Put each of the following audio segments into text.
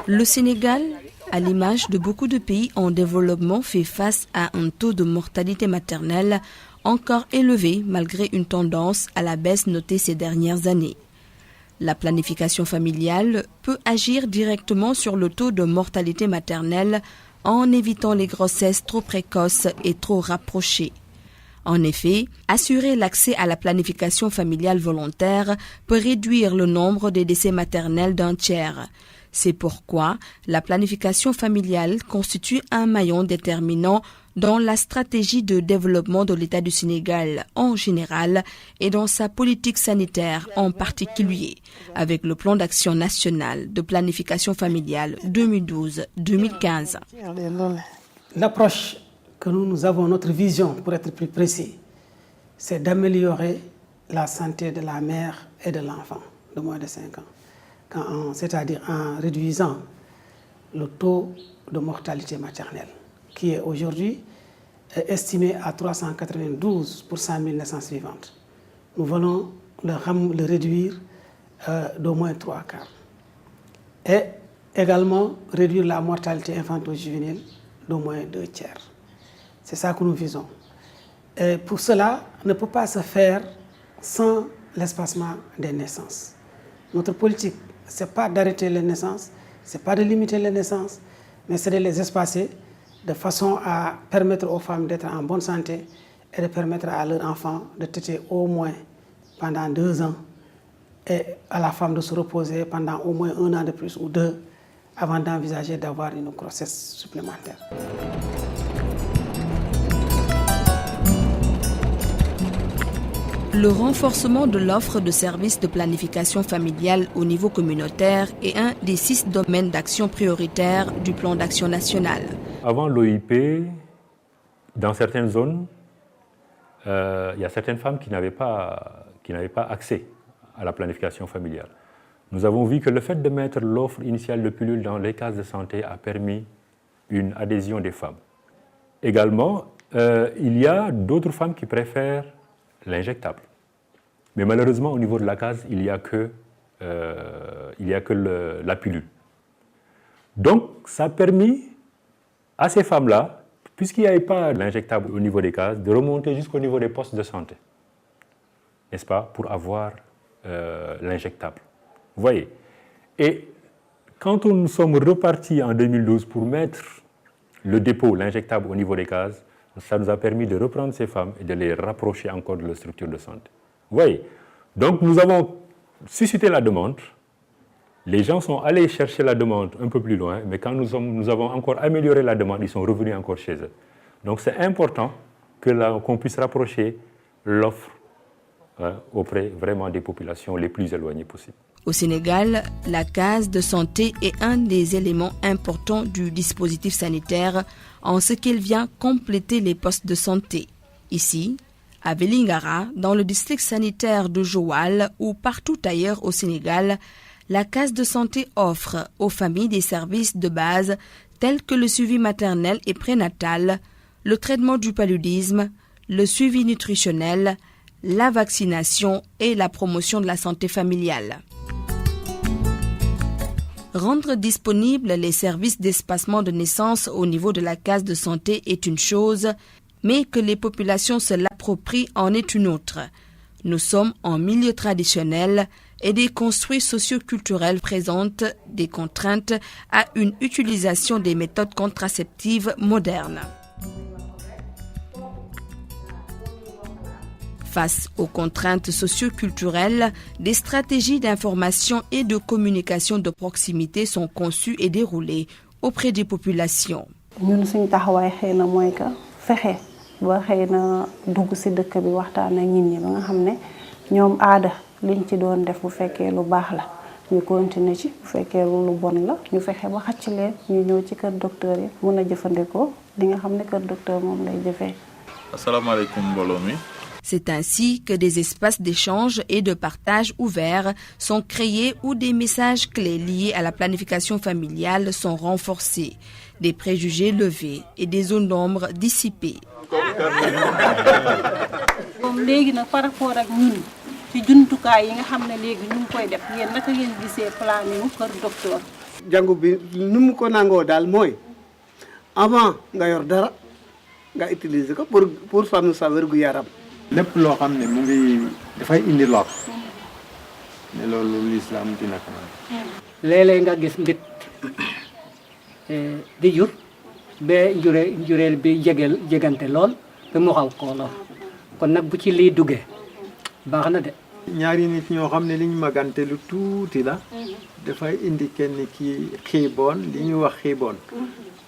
Le Sénégal, à l'image de beaucoup de pays en développement, fait face à un taux de mortalité maternelle encore élevé malgré une tendance à la baisse notée ces dernières années. La planification familiale peut agir directement sur le taux de mortalité maternelle en évitant les grossesses trop précoces et trop rapprochées. En effet, assurer l'accès à la planification familiale volontaire peut réduire le nombre de décès maternels d'un tiers. C'est pourquoi la planification familiale constitue un maillon déterminant dans la stratégie de développement de l'État du Sénégal en général et dans sa politique sanitaire en particulier, avec le plan d'action national de planification familiale 2012-2015. L'approche que nous avons, notre vision, pour être plus précis, c'est d'améliorer la santé de la mère et de l'enfant de moins de 5 ans, c'est-à-dire en réduisant le taux de mortalité maternelle, qui est aujourd'hui estimé à 392 pour 100 000 naissances vivantes. Nous voulons le réduire d'au moins 3 quarts. Et également réduire la mortalité infanto-juvénile d'au moins 2 tiers. C'est ça que nous visons. Et pour cela, ne peut pas se faire sans l'espacement des naissances. Notre politique, ce n'est pas d'arrêter les naissances, ce n'est pas de limiter les naissances, mais c'est de les espacer de façon à permettre aux femmes d'être en bonne santé et de permettre à leurs enfants de téter au moins pendant 2 ans et à la femme de se reposer pendant au moins 1 an de plus ou 2 avant d'envisager d'avoir une grossesse supplémentaire. Le renforcement de l'offre de services de planification familiale au niveau communautaire est un des 6 domaines d'action prioritaires du plan d'action national. Avant l'OIP, dans certaines zones, il y a certaines femmes qui n'avaient pas accès à la planification familiale. Nous avons vu que le fait de mettre l'offre initiale de pilules dans les cases de santé a permis une adhésion des femmes. Également, il y a d'autres femmes qui préfèrent l'injectable. Mais malheureusement, au niveau de la case, il n'y a que la pilule. Donc, ça a permis à ces femmes-là, puisqu'il n'y avait pas l'injectable au niveau des cases, de remonter jusqu'au niveau des postes de santé, n'est-ce pas, pour avoir l'injectable. Vous voyez. Et quand nous sommes repartis en 2012 pour mettre le dépôt, l'injectable au niveau des cases, ça nous a permis de reprendre ces femmes et de les rapprocher encore de leur structure de santé. Vous voyez. Donc nous avons suscité la demande. Les gens sont allés chercher la demande un peu plus loin, mais quand nous avons encore amélioré la demande, ils sont revenus encore chez eux. Donc c'est important qu'on puisse rapprocher l'offre auprès vraiment des populations les plus éloignées possibles. Au Sénégal, la case de santé est un des éléments importants du dispositif sanitaire en ce qu'elle vient compléter les postes de santé. Ici, à Vélingara, dans le district sanitaire de Joal ou partout ailleurs au Sénégal, la case de santé offre aux familles des services de base tels que le suivi maternel et prénatal, le traitement du paludisme, le suivi nutritionnel, la vaccination et la promotion de la santé familiale. Rendre disponibles les services d'espacement de naissance au niveau de la case de santé est une chose, mais que les populations se l'approprient en est une autre. Nous sommes en milieu traditionnel et des construits socio-culturels présentent des contraintes à une utilisation des méthodes contraceptives modernes. Face aux contraintes socio-culturelles, des stratégies d'information et de communication de proximité sont conçues et déroulées auprès des populations. Ñun suñu taxawaay xëy na mooy que fexe ba xëy na dugg si dëkk bi waxtaan ak nit ñi ba nga xam ne ñoom aada liñ ci doon def bu fekkee lu baax la ñu continuer ci bu fekkee lu bon la ñu fexe ba xacc leen ñu ñëw ci kër docteur yi mën a jëfandikoo li nga xam ne kër docteur moom lay jëfee. Asalaamaaleykum mbooloo mi. C'est ainsi que des espaces d'échange et de partage ouverts sont créés où des messages clés liés à la planification familiale sont renforcés, des préjugés levés et des zones d'ombre dissipées. léegi nag par rapport ak ñun ci jumtukaay yi nga xam ne léegi ñu ngi koy def yéen naka ngeen gisee planning kër docteur. jàngu bi nu mu ko nangoo daal mooy avant nga yor dara nga utiliser ko pour sàmm sa wérgu yaram. lépp loo xam ne mu ngi dafay indi lor ne loolu lislaam dina ko léeg-léeg nga gis nit di jur ba njureel bi jegante lool ba mu xaw koo lor kon nag bu ci lii duggee baax na de. ñaari nit ñoo xam ne liñ magante lu tuuti la dafay indi kenn ki xiiboon li ñuy wax xiiboon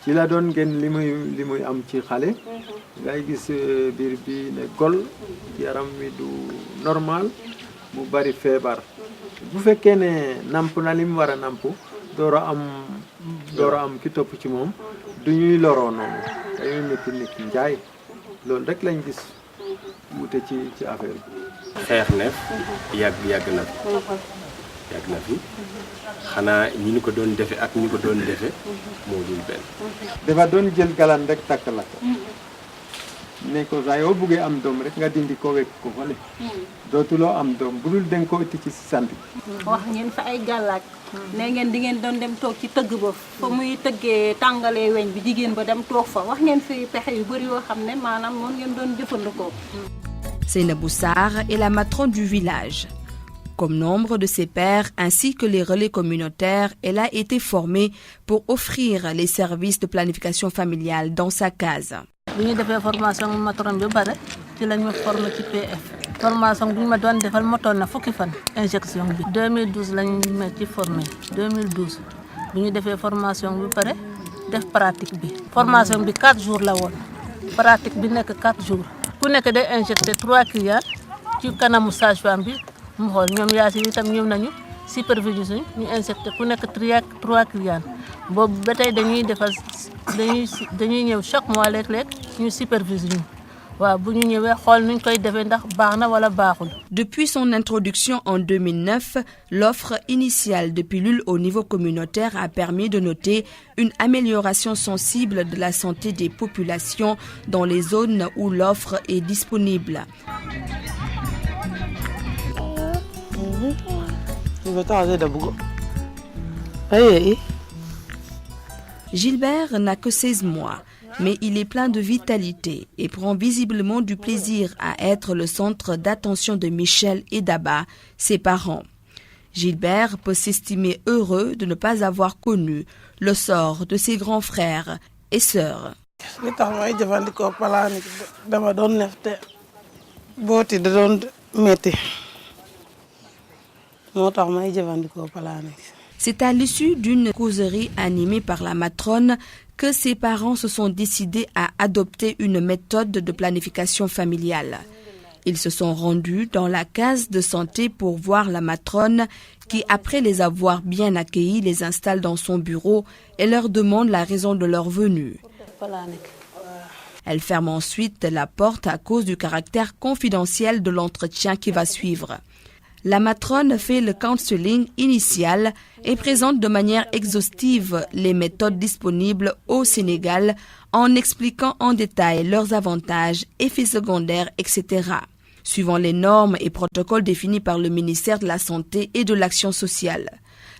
ci la doon gën li muy am ci xale ngay gis biir bi ne gol yaram wi du normal mu bari feebar bu fekkee ne namp na li mu war a namp door a am ki topp ci moom du ñuy loroo noonu dañuy nekk njaay loolu rek lañ gis wute ci affaire bi. xeex ne yàgg na fi xanaa ñi ñu ko doon defe ak ñi ko doon defe moo dul benn. dafa doon jël galan rek takk la ko ne ko saa yoo buggee am doom rek nga dindi ko wekk ko fële dootuloo am doom bu dul den ko itti ci sant. wax ngeen fa ay gàllaaj ne ngeen di ngeen doon dem toog ci tëgg ba fa muy tëggee tàngalee weñ bi jigéen ba dem toog fa wax ngeen fi pexe yu bëri yoo xam ne maanaam moom ngeen doon jëfandikoo. Seynabou Sarr est la matrone du village. Comme nombre de ses pairs ainsi que les relais communautaires, elle a été formée pour offrir les services de planification familiale dans sa case. bi ñu defee formation matrone bi bare ci la ñu formé ci PF formation bi ñu ma doon defal motoon na fukki fan injection bi 2012 lañu ma ci formé 2012 bi ñu defee formation bi pare def pratique bi formation bi 4 jours la woon pratique bi nekk 4 jours ku nekk day injecté 3 cuillères ci kanamu sage-femme bi mu xool ñoom yaasi itam ñëw nañu supervision ñu injecté ku nekk 3 cuillères boobu ba tey dañuy defal dañuy ñëw chaque mois léeg-léeg ñu supervision waaw bu ñu ñëwee xool nuñ koy defee ndax baax na wala baaxul. Depuis son introduction en 2009, l'offre initiale de pilules au niveau communautaire a permis de noter une amélioration sensible de la santé des populations dans les zones où l'offre est disponible. Gilbert n'a que 16 mois, mais il est plein de vitalité et prend visiblement du plaisir à être le centre d'attention de Michel et d'Abba, ses parents. Gilbert peut s'estimer heureux de ne pas avoir connu le sort de ses grands frères et sœurs. C'est à l'issue d'une causerie animée par la matrone que ses parents se sont décidés à adopter une méthode de planification familiale. Ils se sont rendus dans la case de santé pour voir la matrone qui, après les avoir bien accueillis, les installe dans son bureau et leur demande la raison de leur venue. Elle ferme ensuite la porte à cause du caractère confidentiel de l'entretien qui va suivre. La matrone fait le counseling initial et présente de manière exhaustive les méthodes disponibles au Sénégal en expliquant en détail leurs avantages, effets secondaires, etc. Suivant les normes et protocoles définis par le ministère de la Santé et de l'Action sociale.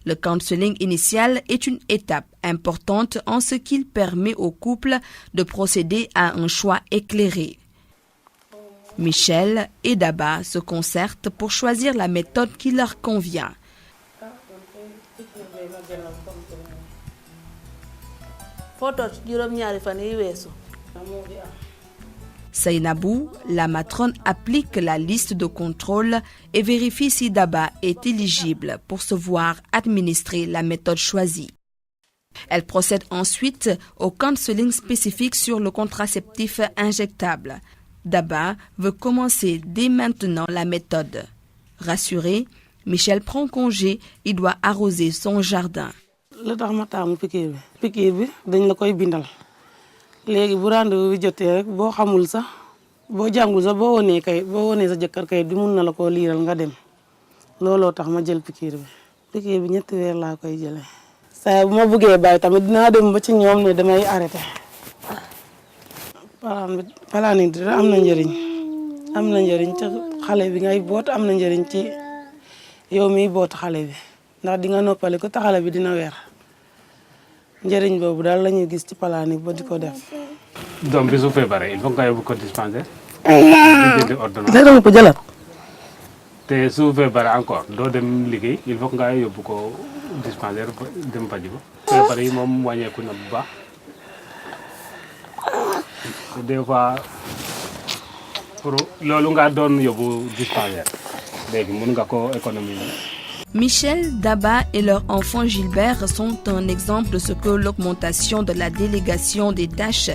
Le counseling initial est une étape importante en ce qu'il permet au couple de procéder à un choix éclairé. Michel et Daba se concertent pour choisir la méthode qui leur convient. Seynabou, la matrone applique la liste de contrôle et vérifie si Daba est éligible pour se voir administrer la méthode choisie. Elle procède ensuite au counseling spécifique sur le contraceptif injectable. Daba veut commencer dès maintenant la méthode. Rassuré, Michel prend congé et doit arroser son jardin. lu tax ma taamu piqûre bi dañ la koy bindal léegi bu rendez-vous bi jotee rek boo xamul sax boo jàngul sax boo wonee sa jëkkër kay di mun na la koo liiral nga dem looloo tax ma jël piqûre bi ñetti weer laa koy jëlee. saa bu ma bëggee bàyyi tamit dinaa dem ba ci ñoom ne damay arrêté. palaan bi am na njëriñ te xale bi ngay boot am na njëriñ ci yow miy boot xale bi ndax di nga noppali ko te xale bi dina weer njëriñ boobu daal la ñuy gis ci palaan yi ba di ko def. doom bi su feebaree il faut nga yóbbu ko dispensaire. di jëndi ordonnance dama ko jëlaat. te su feebaree encore doo dem liggéey il faut nga yóbbu ko dispensaire dem faji ko. feebar yi moom wàññeeku na bu baax des fois pour loolu nga doon yóbbu dispensaire léegi mën nga ko économiser. Michel, Daba et leur enfant Gilbert sont un exemple de ce que l'augmentation de la délégation des tâches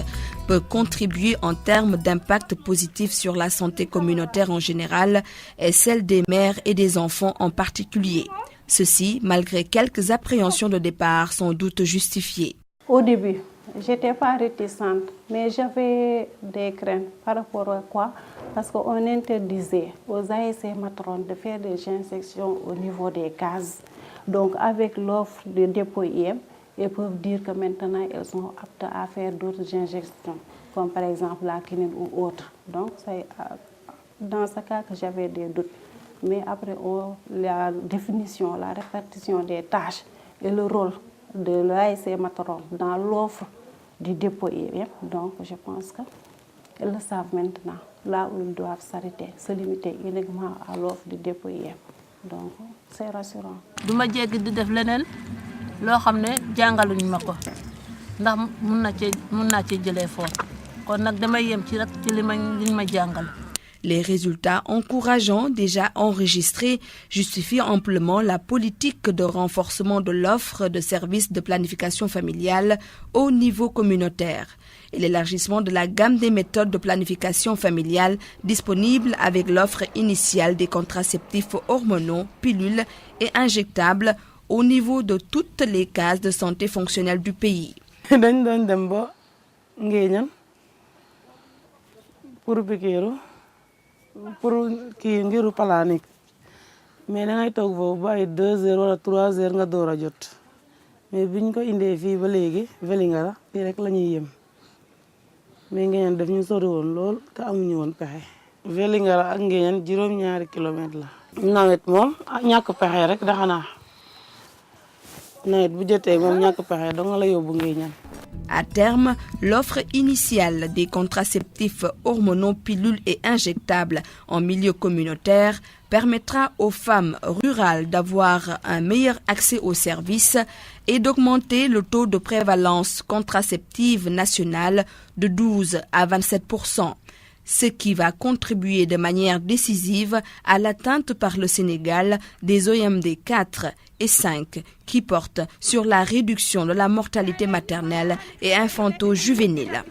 peut contribuer en termes d'impact positif sur la santé communautaire en général et celle des mères et des enfants en particulier. Ceci, malgré quelques appréhensions de départ, sans doute justifiées. Au début, j'étais pas réticente, mais j'avais des craintes par rapport à quoi? Parce qu'on interdisait aux ASC matrones de faire des injections au niveau des cases. Donc avec l'offre de dépôt IM, ils peuvent dire que maintenant elles sont aptes à faire d'autres injections, comme par exemple la quinine ou autre. Donc c'est dans ce cas que j'avais des doutes. Mais après la définition, la répartition des tâches et le rôle de l'ASC matron dans l'offre du dépôt IM, donc je pense qu'ils le savent maintenant. Là où ils doivent s'arrêter, se limiter uniquement à l'offre du dépôt IM. Donc, c'est rassurant. Je ne sais pas si je vais faire des choses. Les résultats encourageants déjà enregistrés justifient amplement la politique de renforcement de l'offre de services de planification familiale au niveau communautaire et l'élargissement de la gamme des méthodes de planification familiale disponibles avec l'offre initiale des contraceptifs hormonaux, pilules et injectables au niveau de toutes les cases de santé fonctionnelle du pays. Pour kii ngiru palaanik mais da ngay toog foofu ba ay 2 heures wala 3 heures nga door a jot mais biñ ko indee fii ba léegi Vélingara fii rek la ñuy yem mais Nguéniène daf ñu sori woon lool te amuñu woon pexe. Vélingara ak Nguéniène juróom-ñaari kilomètre la. nawet moom ñàkk pexe rek da xanaa nawet bu jotee moom ñàkk pexe dong la yóbbu Nguéniène. À terme, l'offre initiale des contraceptifs hormonaux, pilules et injectables en milieu communautaire permettra aux femmes rurales d'avoir un meilleur accès aux services et d'augmenter le taux de prévalence contraceptive nationale de 12 à 27%, ce qui va contribuer de manière décisive à l'atteinte par le Sénégal des OMD 4 et 5 qui portent sur la réduction de la mortalité maternelle et infanto-juvénile.